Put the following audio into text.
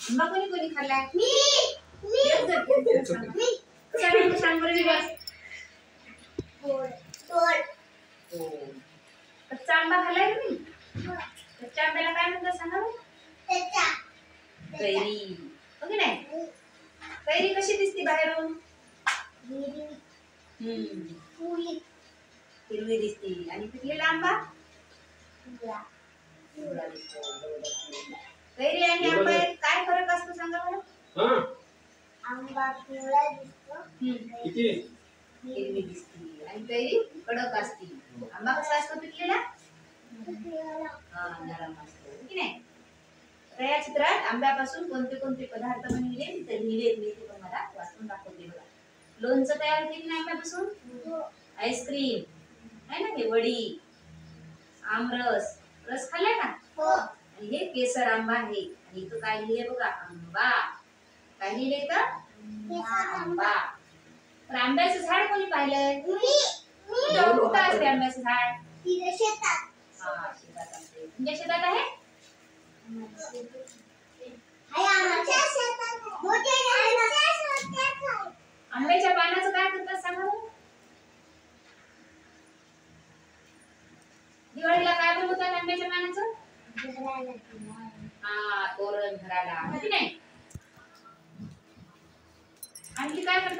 आंबा कोणी कोणी खाल्लाय? सांग बरं विकास. कच्चा आंबा खाल्लाय तुम्ही? कच्च्या आंब्याला काय म्हणतात सांगा बरं? कैरी. हो की नाही? कैरी कशी दिसते बाहेरून? हिरवी दिसते. आणि पिकलेला आंबा पिवळा दिसतो. कैरी आणि आंब्यात काय फरक असतो सांगा बरं? आंबा पिवळा दिसतो, हिरवी दिसते. आणि कैरी कडक असते. आंबा कसा असतो पिकलेला? नरम असतो की नाही? तर या चित्रात आंब्यापासून कोणते कोणते पदार्थ बनविले ते लिहिले मी ते तुम्हाला वाचून दाखवते बघा. लोणचं तयार केले ना आंब्यापासून? आईस्क्रीम आहे ना, हे वडी, आमरस. रस खाल्लाय का? आणि हे केसर आंबा आहे. आणि इथं काय लिहिले बघा? आंबा. काय लिहिले तर? आंबा. तर आंब्याचं झाड कोणी पाहिलंय? कुठं असते आंब्याचं झाड? शेतात. हा, शेतात असते. तुमच्या शेतात आहे? आंब्याच्या पानाचं काय करतात सांगा बरं? दिवाळीला काय बनवतात आंब्याच्या पानाचं? तोरण धरायला. की नाही? आणखी काय करतात?